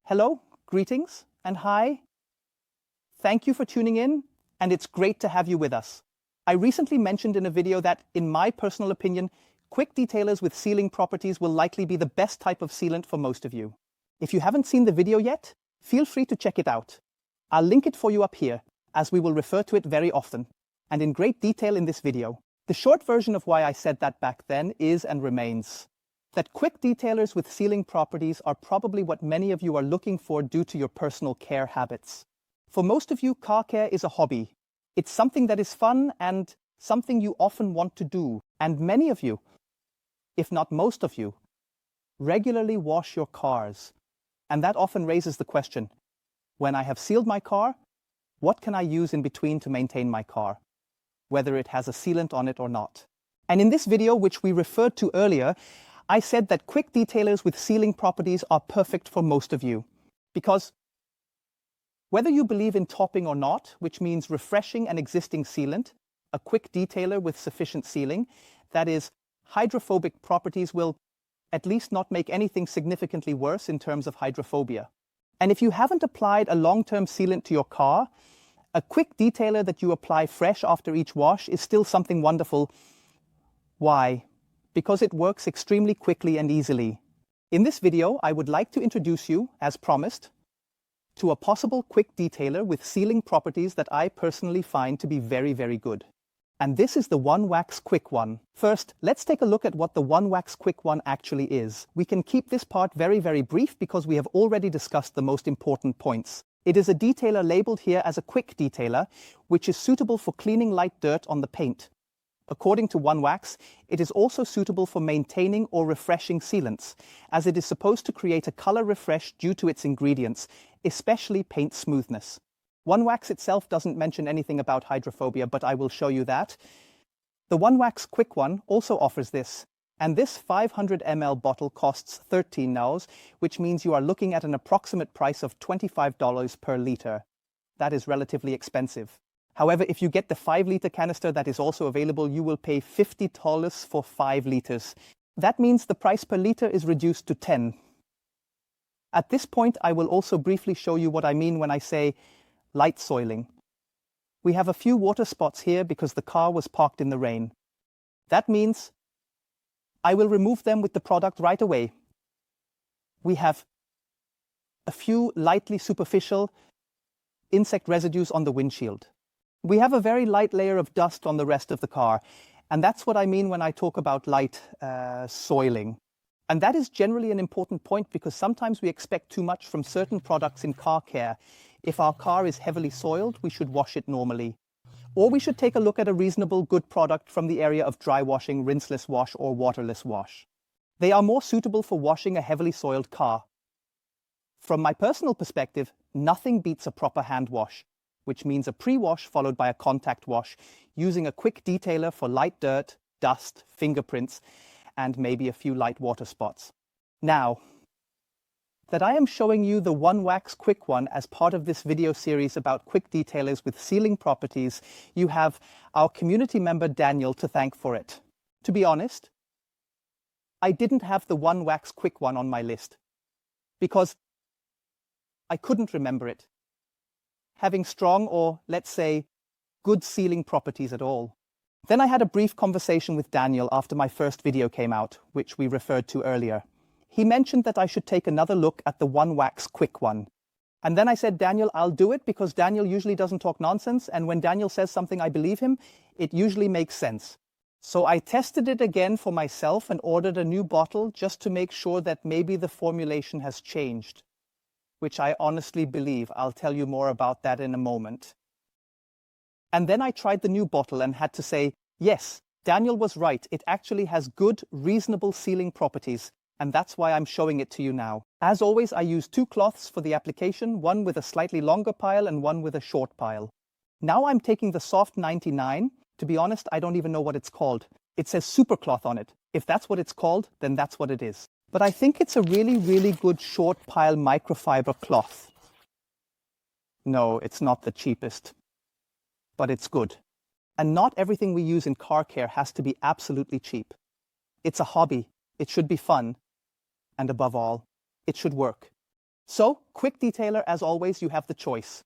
Hello, greetings, and hi. Thank you for tuning in, and it's great to have you with us. I recently mentioned in a video that, in my personal opinion, quick detailers with sealing properties will likely be the best type of sealant for most of you. If you haven't seen the video yet, feel free to check it out. I'll link it for you up here, as we will refer to it very often, and in great detail in this video. The short version of why I said that back then is and remains that quick detailers with sealing properties are probably what many of you are looking for due to your personal care habits. For most of you, car care is a hobby. It's something that is fun and something you often want to do. And many of you, if not most of you, regularly wash your cars. And that often raises the question, when I have sealed my car, what can I use in between to maintain my car, whether it has a sealant on it or not? And in this video, which we referred to earlier, I said that quick detailers with sealing properties are perfect for most of you. Because whether you believe in topping or not, which means refreshing an existing sealant, a quick detailer with sufficient sealing, that is, hydrophobic properties will at least not make anything significantly worse in terms of hydrophobia. And if you haven't applied a long-term sealant to your car, a quick detailer that you apply fresh after each wash is still something wonderful. Why? Because it works extremely quickly and easily. In this video, I would like to introduce you, as promised, to a possible quick detailer with sealing properties that I personally find to be very, very good. And this is the OneWax Quick One. First, let's take a look at what the OneWax Quick One actually is. We can keep this part very, very brief because we have already discussed the most important points. It is a detailer labeled here as a quick detailer, which is suitable for cleaning light dirt on the paint. According to OneWax, it is also suitable for maintaining or refreshing sealants, as it is supposed to create a color refresh due to its ingredients, especially paint smoothness. OneWax itself doesn't mention anything about hydrophobia, but I will show you that. The OneWax Quick One also offers this, and this 500 ml bottle costs $13, which means you are looking at an approximate price of $25 per liter. That is relatively expensive. However, if you get the 5-liter canister that is also available, you will pay $50 for 5 liters. That means the price per liter is reduced to $10. At this point, I will also briefly show you what I mean when I say light soiling. We have a few water spots here because the car was parked in the rain. That means I will remove them with the product right away. We have a few lightly superficial insect residues on the windshield. We have a very light layer of dust on the rest of the car, and that's what I mean when I talk about light soiling. And that is generally an important point because sometimes we expect too much from certain products in car care. If our car is heavily soiled, we should wash it normally. Or we should take a look at a reasonable good product from the area of dry washing, rinseless wash, or waterless wash. They are more suitable for washing a heavily soiled car. From my personal perspective, nothing beats a proper hand wash, which means a pre-wash followed by a contact wash, using a quick detailer for light dirt, dust, fingerprints, and maybe a few light water spots. Now, that I am showing you the OneWax Quick One as part of this video series about quick detailers with sealing properties, you have our community member Daniel to thank for it. To be honest, I didn't have the OneWax Quick One on my list because I couldn't remember it having strong or, let's say, good sealing properties at all. Then I had a brief conversation with Daniel after my first video came out, which we referred to earlier. He mentioned that I should take another look at the OneWax Quick One. And then I said, Daniel, I'll do it because Daniel usually doesn't talk nonsense, and when Daniel says something I believe him, it usually makes sense. So I tested it again for myself and ordered a new bottle just to make sure that maybe the formulation has changed, which I honestly believe. I'll tell you more about that in a moment. And then I tried the new bottle and had to say, yes, Daniel was right. It actually has good, reasonable sealing properties, and that's why I'm showing it to you now. As always, I use 2 cloths for the application, one with a slightly longer pile and one with a short pile. Now I'm taking the Soft 99. To be honest, I don't even know what it's called. It says super cloth on it. If that's what it's called, then that's what it is. But I think it's a really, really good short pile microfiber cloth. No, it's not the cheapest, but it's good. And not everything we use in car care has to be absolutely cheap. It's a hobby. It should be fun. And above all, it should work. So, Quick Detailer, as always, you have the choice.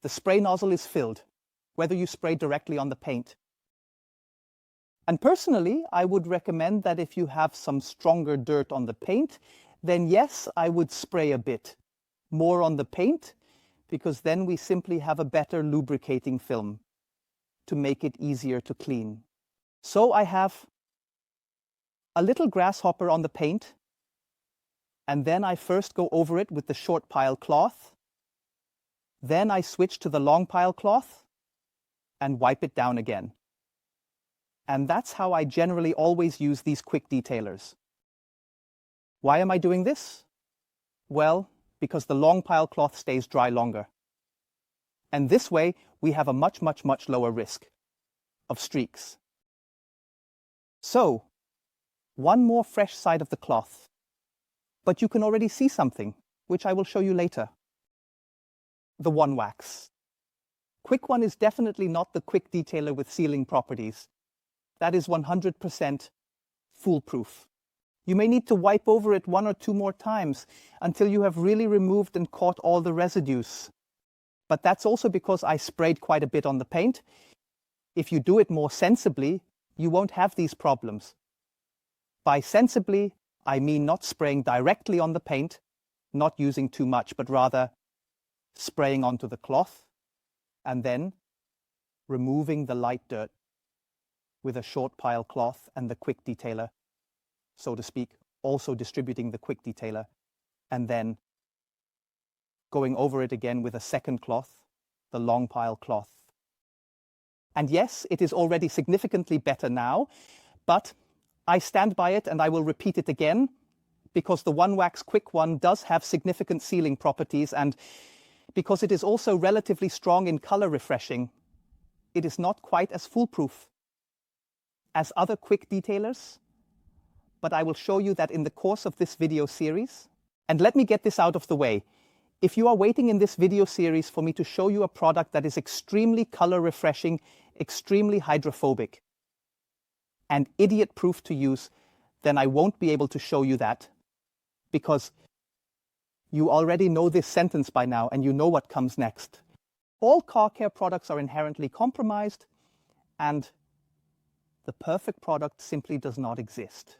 The spray nozzle is filled, whether you spray directly on the paint. And personally, I would recommend that if you have some stronger dirt on the paint, then yes, I would spray a bit more on the paint, because then we simply have a better lubricating film to make it easier to clean. So I have a little grasshopper on the paint, and then I first go over it with the short pile cloth. Then I switch to the long pile cloth and wipe it down again. And that's how I generally always use these quick detailers. Why am I doing this? Well, because the long pile cloth stays dry longer. And this way, we have a much lower risk of streaks. So, one more fresh side of the cloth. But you can already see something, which I will show you later. The OneWax. Quick One is definitely not the quick detailer with sealing properties. That is 100% foolproof. You may need to wipe over it 1 or 2 more times until you have really removed and caught all the residues. But that's also because I sprayed quite a bit on the paint. If you do it more sensibly, you won't have these problems. By sensibly, I mean not spraying directly on the paint, not using too much, but rather spraying onto the cloth and then removing the light dirt with a short pile cloth and the quick detailer, so to speak, also distributing the quick detailer, and then going over it again with a second cloth, the long pile cloth. And yes, it is already significantly better now, but I stand by it and I will repeat it again, because the OneWax Quick One does have significant sealing properties, and because it is also relatively strong in color refreshing, it is not quite as foolproof as other quick detailers, but I will show you that in the course of this video series. And let me get this out of the way. If you are waiting in this video series for me to show you a product that is extremely color refreshing, extremely hydrophobic, and idiot-proof to use, then I won't be able to show you that, because you already know this sentence by now and you know what comes next. All car care products are inherently compromised, and the perfect product simply does not exist.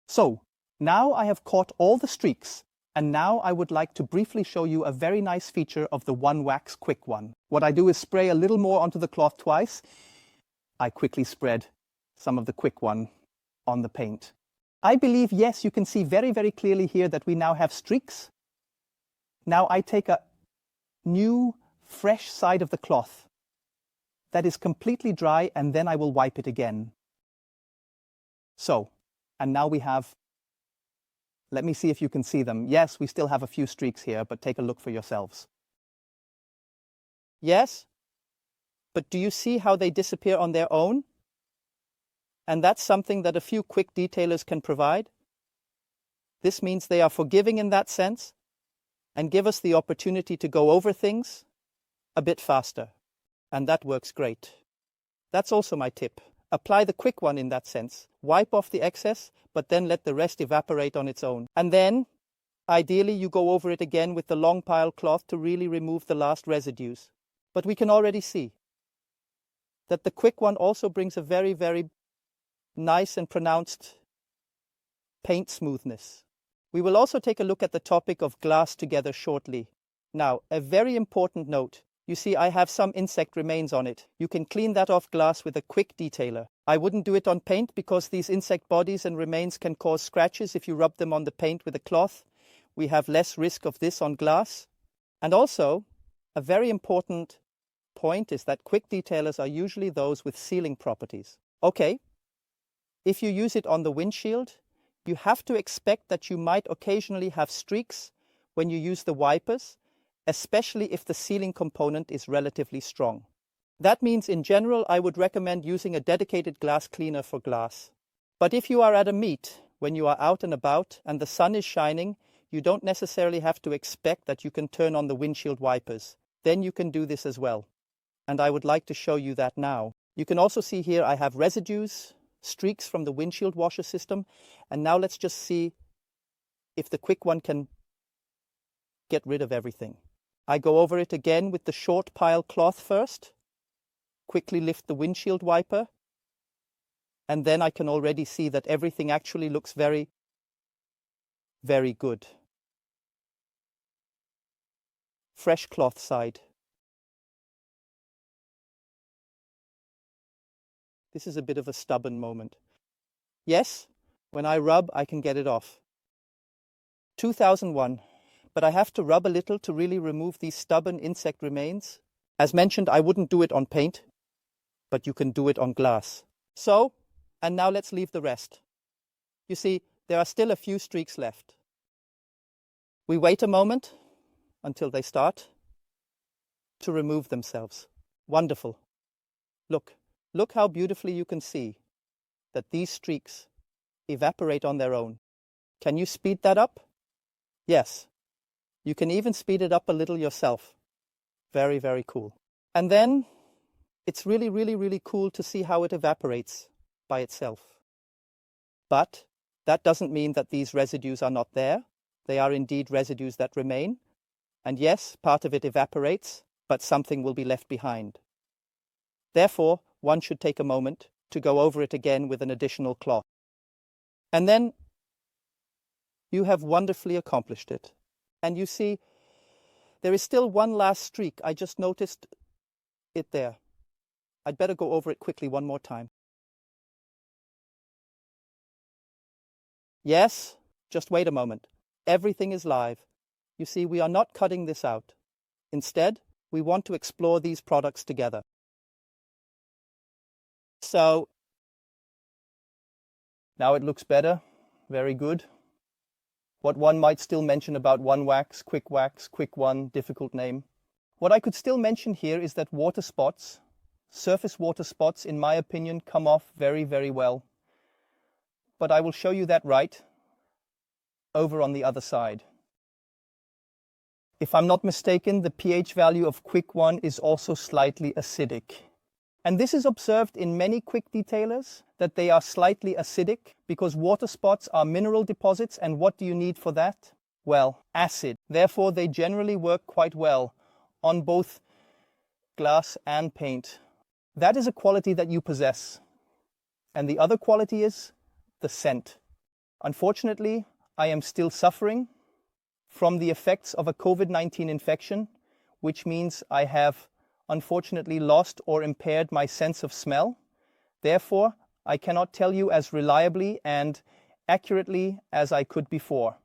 So, now I have caught all the streaks, and now I would like to briefly show you a very nice feature of the OneWax Quick One. What I do is spray a little more onto the cloth twice. I quickly spread some of the Quick One on the paint. I believe, yes, you can see very clearly here that we now have streaks. Now I take a new, fresh side of the cloth that is completely dry, and then I will wipe it again. So, and now we have, let me see if you can see them. Yes, we still have a few streaks here, but take a look for yourselves. Yes, but do you see how they disappear on their own? And that's something that a few quick detailers can provide. This means they are forgiving in that sense and give us the opportunity to go over things a bit faster. And that works great. That's also my tip. Apply the Quick One in that sense. Wipe off the excess, but then let the rest evaporate on its own. And then, ideally, you go over it again with the long pile cloth to really remove the last residues. But we can already see that the Quick One also brings a very nice and pronounced paint smoothness. We will also take a look at the topic of glass together shortly. Now, a very important note. You see, I have some insect remains on it. You can clean that off glass with a quick detailer. I wouldn't do it on paint because these insect bodies and remains can cause scratches if you rub them on the paint with a cloth. We have less risk of this on glass. And also, a very important point is that quick detailers are usually those with sealing properties. Okay, if you use it on the windshield, you have to expect that you might occasionally have streaks when you use the wipers, especially if the sealing component is relatively strong. That means in general I would recommend using a dedicated glass cleaner for glass. But if you are at a meet, when you are out and about and the sun is shining, you don't necessarily have to expect that you can turn on the windshield wipers. Then you can do this as well. And I would like to show you that now. You can also see here I have residues, streaks from the windshield washer system. And now let's just see if the Quick One can get rid of everything. I go over it again with the short pile cloth first, quickly lift the windshield wiper, and then I can already see that everything actually looks very, very good. Fresh cloth side. This is a bit of a stubborn moment. Yes, when I rub, I can get it off. 2001. But I have to rub a little to really remove these stubborn insect remains. As mentioned, I wouldn't do it on paint, but you can do it on glass. So, and now let's leave the rest. You see, there are still a few streaks left. We wait a moment until they start to remove themselves. Wonderful. Look how beautifully you can see that these streaks evaporate on their own. Can you speed that up? Yes. You can even speed it up a little yourself. Very, very cool. And then it's really, really, really cool to see how it evaporates by itself. But that doesn't mean that these residues are not there. They are indeed residues that remain. And yes, part of it evaporates, but something will be left behind. Therefore, one should take a moment to go over it again with an additional cloth. And then you have wonderfully accomplished it. And you see, there is still one last streak. I just noticed it there. I'd better go over it quickly one more time. Yes, just wait a moment. Everything is live. You see, we are not cutting this out. Instead, we want to explore these products together. So, now it looks better. Very good. What one might still mention about OneWax Quick One, difficult name. What I could still mention here is that water spots, surface water spots, in my opinion, come off very, very well. But I will show you that right over on the other side. If I'm not mistaken, the pH value of Quick One is also slightly acidic. And this is observed in many quick detailers, that they are slightly acidic, because water spots are mineral deposits, and what do you need for that? Well, acid. Therefore, they generally work quite well on both glass and paint. That is a quality that you possess. And the other quality is the scent. Unfortunately, I am still suffering from the effects of a COVID-19 infection, which means I have unfortunately lost or impaired my sense of smell. Therefore, I cannot tell you as reliably and accurately as I could before.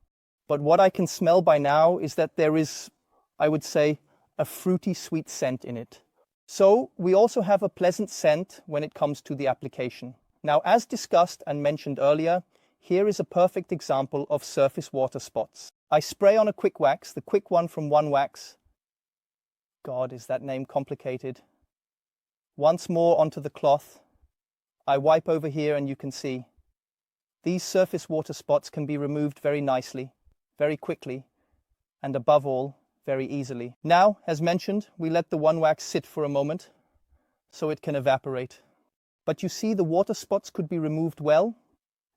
But what I can smell by now is that there is, I would say, a fruity sweet scent in it. So we also have a pleasant scent when it comes to the application. Now, as discussed and mentioned earlier, here is a perfect example of surface water spots. I spray on a quick wax, the Quick One from OneWax. God, is that name complicated. Once more onto the cloth. I wipe over here and you can see these surface water spots can be removed very nicely, very quickly, and above all, very easily. Now, as mentioned, we let the OneWax sit for a moment so it can evaporate. But you see, the water spots could be removed well.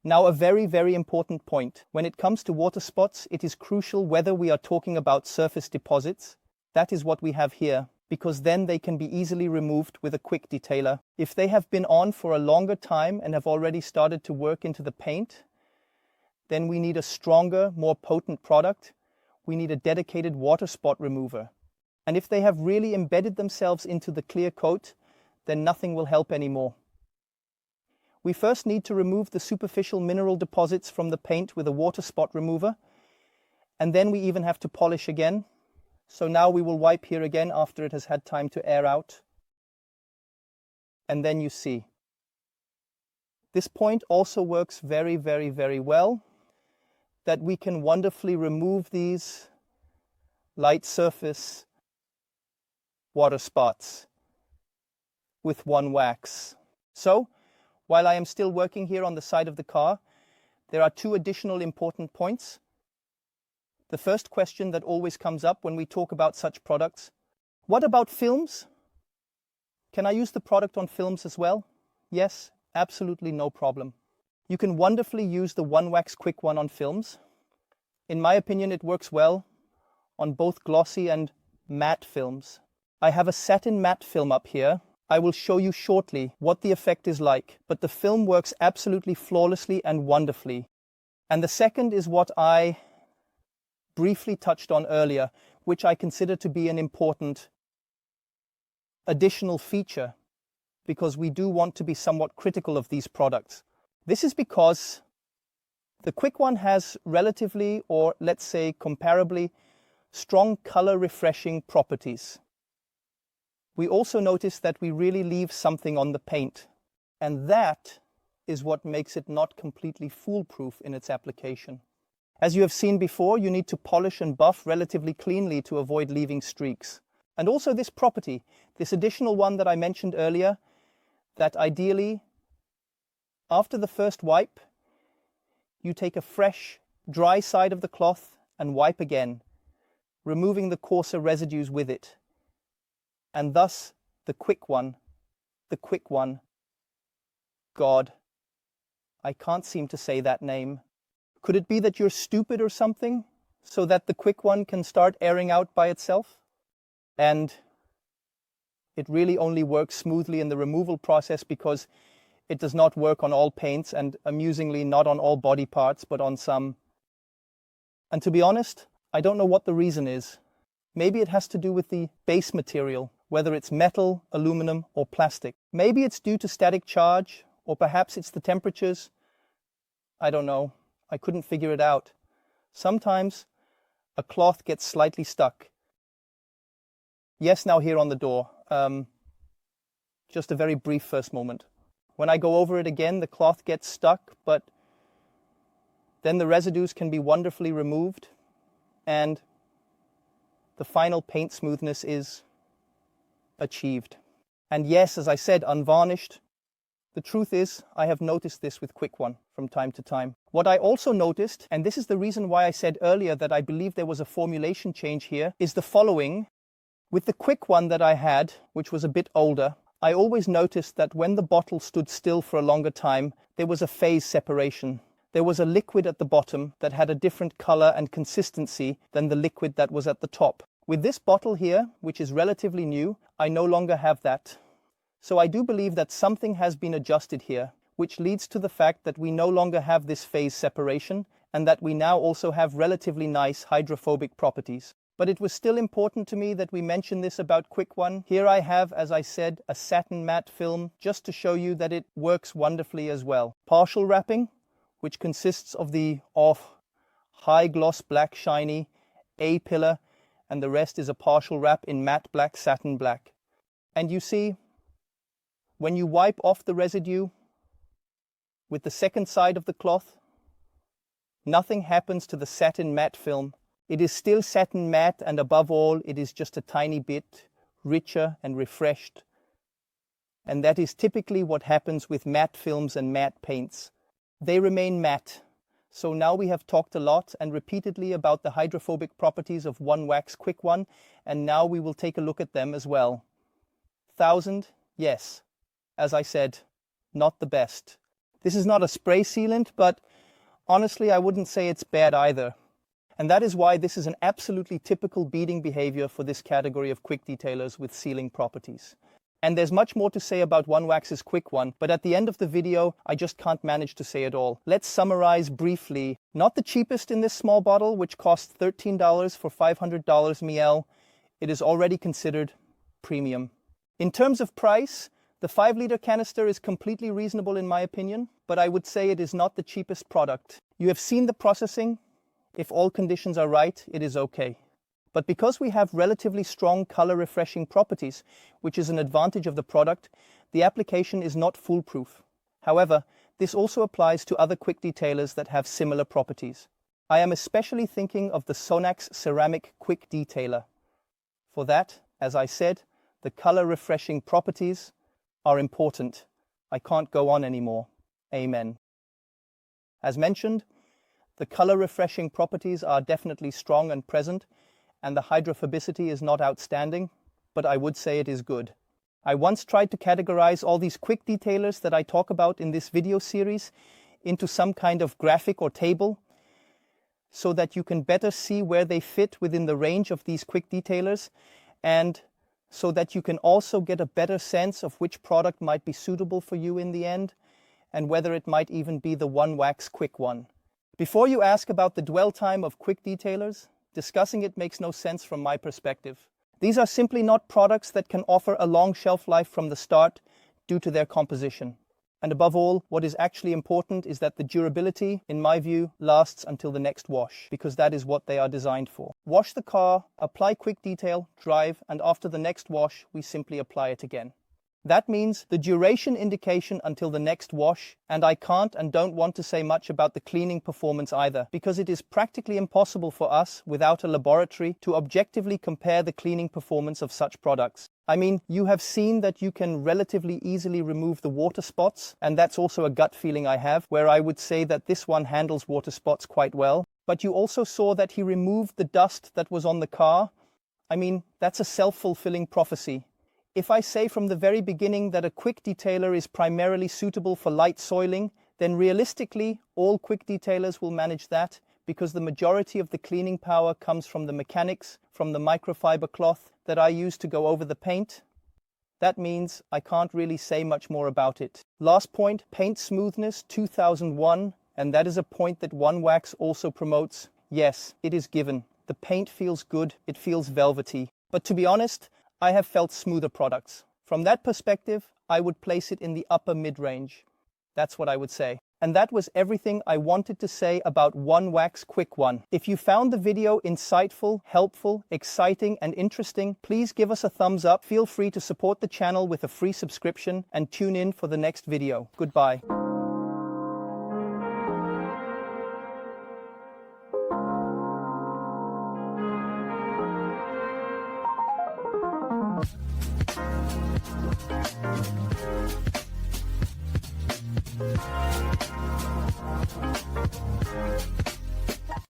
Now, a very, very important point. When it comes to water spots, it is crucial whether we are talking about surface deposits. That is what we have here, because then they can be easily removed with a quick detailer. If they have been on for a longer time and have already started to work into the paint, then we need a stronger, more potent product. We need a dedicated water spot remover. And if they have really embedded themselves into the clear coat, then nothing will help anymore. We first need to remove the superficial mineral deposits from the paint with a water spot remover, and then we even have to polish again. So now we will wipe here again after it has had time to air out. And then you see. This point also works very, very, very well, that we can wonderfully remove these light surface water spots with OneWax. So, while I am still working here on the side of the car, there are two additional important points. The first question that always comes up when we talk about such products: what about films? Can I use the product on films as well? Yes, absolutely no problem. You can wonderfully use the OneWax Quick One on films. In my opinion, it works well on both glossy and matte films. I have a satin matte film up here. I will show you shortly what the effect is like, but the film works absolutely flawlessly and wonderfully. And the second is what I briefly touched on earlier, which I consider to be an important additional feature, because we do want to be somewhat critical of these products. This is because the Quick One has relatively, or let's say comparably, strong color refreshing properties. We also notice that we really leave something on the paint, and that is what makes it not completely foolproof in its application. As you have seen before, you need to polish and buff relatively cleanly to avoid leaving streaks. And also this property, this additional one that I mentioned earlier, that ideally, after the first wipe, you take a fresh, dry side of the cloth and wipe again, removing the coarser residues with it. And thus, the Quick One, God, I can't seem to say that name. Could it be that you're stupid or something, so that the Quick One can start airing out by itself? And it really only works smoothly in the removal process because it does not work on all paints, and amusingly not on all body parts, but on some. And to be honest, I don't know what the reason is. Maybe it has to do with the base material, whether it's metal, aluminum, or plastic. Maybe it's due to static charge, or perhaps it's the temperatures. I don't know. I couldn't figure it out. Sometimes a cloth gets slightly stuck. Yes, now here on the door. Just a very brief first moment. When I go over it again, the cloth gets stuck, but then the residues can be wonderfully removed, and the final paint smoothness is achieved. And yes, as I said, unvarnished. The truth is, I have noticed this with Quick One from time to time. What I also noticed, and this is the reason why I said earlier that I believe there was a formulation change here, is the following. With the Quick One that I had, which was a bit older, I always noticed that when the bottle stood still for a longer time, there was a phase separation. There was a liquid at the bottom that had a different color and consistency than the liquid that was at the top. With this bottle here, which is relatively new, I no longer have that. So I do believe that something has been adjusted here, which leads to the fact that we no longer have this phase separation, and that we now also have relatively nice hydrophobic properties. But it was still important to me that we mention this about Quick One. Here I have, as I said, a satin matte film, just to show you that it works wonderfully as well. Partial wrapping, which consists of the high gloss black shiny A-pillar, and the rest is a partial wrap in matte black satin black. And you see, when you wipe off the residue with the second side of the cloth, nothing happens to the satin matte film. It is still satin matte, and above all, it is just a tiny bit richer and refreshed. And that is typically what happens with matte films and matte paints. They remain matte. So now we have talked a lot and repeatedly about the hydrophobic properties of OneWax Quick One, and now we will take a look at them as well. 1000, yes. As I said, not the best. This is not a spray sealant, but honestly, I wouldn't say it's bad either. And that is why this is an absolutely typical beading behavior for this category of quick detailers with sealing properties. And there's much more to say about OneWax's Quick One, but at the end of the video, I just can't manage to say it all. Let's summarize briefly. Not the cheapest in this small bottle, which costs $13 for 500 ml. It is already considered premium. In terms of price, the 5-liter canister is completely reasonable in my opinion, but I would say it is not the cheapest product. You have seen the processing. If all conditions are right, it is okay. But because we have relatively strong color refreshing properties, which is an advantage of the product, the application is not foolproof. However, this also applies to other quick detailers that have similar properties. I am especially thinking of the Sonax Ceramic Quick Detailer. For that, as I said, the color refreshing properties are important. I can't go on anymore. Amen. As mentioned, the color refreshing properties are definitely strong and present, and the hydrophobicity is not outstanding, but I would say it is good. I once tried to categorize all these quick detailers that I talk about in this video series into some kind of graphic or table. so that you can better see where they fit within the range of these quick detailers, and so that you can also get a better sense of which product might be suitable for you in the end, and whether it might even be the OneWax Quick One. Before you ask about the dwell time of quick detailers, discussing it makes no sense from my perspective. These are simply not products that can offer a long shelf life from the start due to their composition. And above all, what is actually important is that the durability, in my view, lasts until the next wash, because that is what they are designed for. Wash the car, apply quick detail, drive, and after the next wash, we simply apply it again. That means the duration indication until the next wash, and I can't and don't want to say much about the cleaning performance either, because it is practically impossible for us, without a laboratory, to objectively compare the cleaning performance of such products. I mean, you have seen that you can relatively easily remove the water spots, and that's also a gut feeling I have, where I would say that this one handles water spots quite well. But you also saw that he removed the dust that was on the car. I mean, that's a self-fulfilling prophecy. If I say from the very beginning that a quick detailer is primarily suitable for light soiling, then realistically, all quick detailers will manage that, because the majority of the cleaning power comes from the mechanics, from the microfiber cloth that I use to go over the paint. That means I can't really say much more about it. Last point, paint smoothness 2001, and that is a point that OneWax also promotes. Yes, it is given. The paint feels good, it feels velvety. But to be honest, I have felt smoother products. From that perspective, I would place it in the upper mid-range. That's what I would say. And that was everything I wanted to say about OneWax Quick One. If you found the video insightful, helpful, exciting, and interesting, please give us a thumbs up. Feel free to support the channel with a free subscription and tune in for the next video. Goodbye.